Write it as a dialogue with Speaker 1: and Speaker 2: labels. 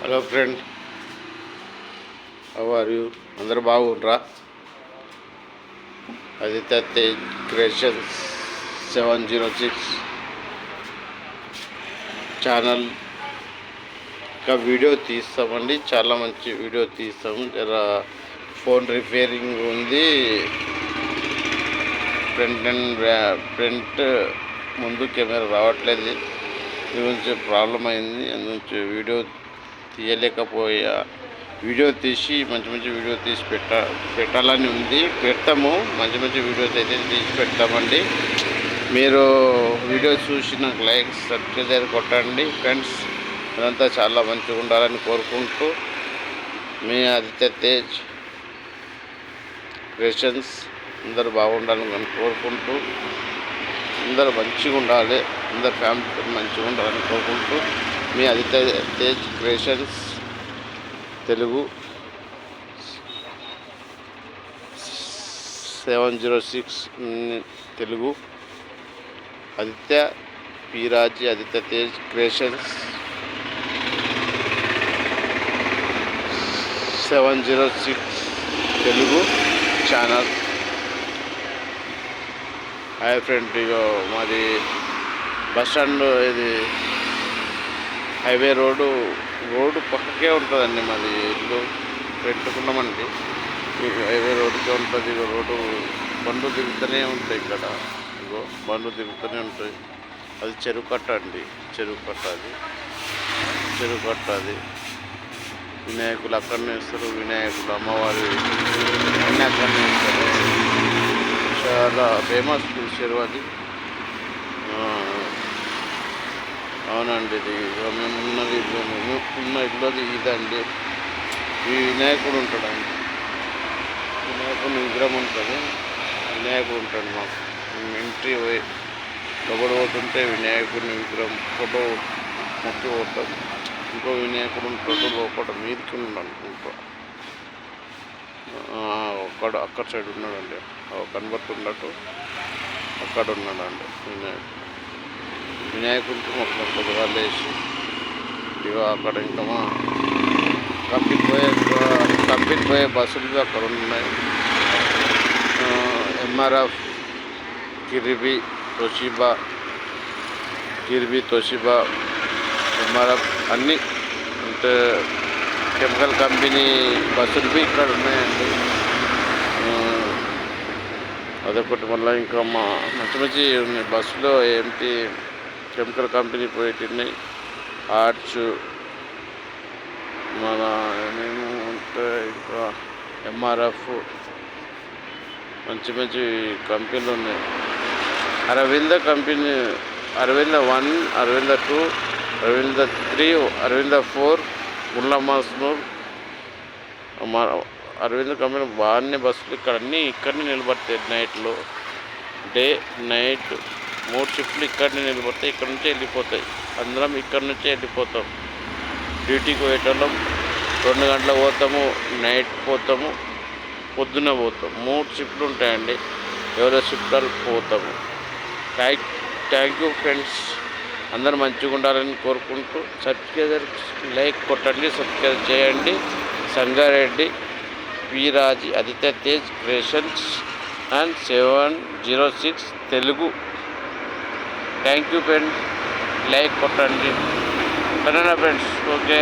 Speaker 1: Hello friend, how are you? అందరు బాగుండ్రా? Aditya Tej creations 706 channel ఇంకా వీడియో తీస్తామండి. చాలా మంచి వీడియో తీస్తాము. జర ఫోన్ రిపేరింగ్ ఉంది, ఫ్రంట్ ముందు కెమెరా రావట్లేదు, ఇది గురించి ప్రాబ్లం అయింది. అందుగురించి వీడియో తీయలేకపోయా. వీడియో తీసి మంచి వీడియో తీసి పెట్టాలని ఉంది. పెడతాము, మంచి వీడియోస్ అయితే తీసి పెడతామండి. మీరు వీడియో చూసి నాకు లైక్ సబ్స్క్రైబ్ కొట్టండి ఫ్రెండ్స్. అదంతా చాలా మంచిగా ఉండాలని కోరుకుంటూ, మీ ఆదిత్య తేజ్ క్రియేషన్స్ అందరూ బాగుండాలని కోరుకుంటూ, అందరూ మంచిగా ఉండాలి, అందరు ఫ్యామిలీ మంచిగా ఉండాలని కోరుకుంటూ, మీ Aditya Tej creations Telugu 706 Telugu Aditya Peeraji Aditya Tej creations 706 Telugu channel. Hi friend, ఇగో మాది బస్ స్టాండ్, ఇది హైవే రోడ్డు పక్కకే ఉంటుందండి. మాది ఇల్లు పెట్టుకున్నామండి, హైవే రోడ్డుకే ఉంటుంది. ఇక రోడ్డు బండ్లు తిరుగుతూనే ఉంటాయి. ఇక్కడ ఇగో బండ్లు తిరుగుతూనే ఉంటాయి. అది చెరువు కట్ట అండి, చెరువు కట్ట అది. వినాయకులు అక్కడనే వేస్తారు, వినాయకులు అమ్మవారి అన్నీ అక్కడనే వేస్తారు. చాలా ఫేమస్ చెరువు అది. అవునండి, ఇది మేము ఉన్న ఇల్లు ఇదండి. ఈ వినాయకుడు ఉంటాడండి, వినాయకుడి విగ్రహం ఉంటుంది. వినాయకుడు ఉంటాడు మాకు. ఎంట్రీ పోయి లోపల పోతుంటే వినాయకుడిని విగ్రహం ఫోటో మొక్కి పోతాం. ఇంకో వినాయకుడు ఉంటాడు లోపల, మీదకి ఉన్నాడు అనుకుంటా. అక్కడ సైడ్ ఉన్నాడండి, కనబడుతున్నట్టు అక్కడ ఉన్నాడండి వినాయకుడికి మొత్తం పొద్దుగాలు వేసి ఇక అక్కడ ఇంకా మా కంపెనీ పోయే బస్సులు అక్కడ ఉన్నాయి. ఎంఆర్ఎఫ్ కిర్బీ తోషిబా ఎంఆర్ఎఫ్ అన్నీ అంటే కెమికల్ కంపెనీ బస్సులు ఇక్కడ ఉన్నాయండి. అదొకటి. మళ్ళీ ఇంకా మంచి ఉన్నాయి బస్సులో. ఏంటి కెమికల్ కంపెనీ పోయేటిన్నాయి. ఆర్ట్స్ మన ఏమేమి ఉంటాయి, ఇంకా ఎంఆర్ఎఫ్ మంచి కంపెనీలు ఉన్నాయి. అరవింద కంపెనీ, అరవింద 1, అరవింద 2, అరవింద 3, అరవింద 4 గుండ్లమాస్నూర్. అరవింద కంపెనీ బాగానే బస్సులు ఇక్కడనే నిలబడతాయి. నైట్లో డే నైట్ 3 షిఫ్ట్లు ఇక్కడనే నిలబడతాయి. ఇక్కడ నుంచే వెళ్ళిపోతాయి. అందరం ఇక్కడ నుంచే వెళ్ళిపోతాం. డ్యూటీకి పోయేటోళ్ళం 2 గంటలకు పోతాము, నైట్ పోతాము, పొద్దున్న పోతాం. 3 షిఫ్ట్లు ఉంటాయండి. ఎవరో షిఫ్ట్లు పోతాము. Thank you friends. అందరూ మంచిగా ఉండాలని కోరుకుంటూ, లైక్ కొట్టండి, సబ్స్క్రైబ్ చేయండి. Sangareddy Peeraji Aditya Tej creations and 706 Telugu. Thank you friends. Like కొట్టండి. సరేనా ఫ్రెండ్స్? ఓకే.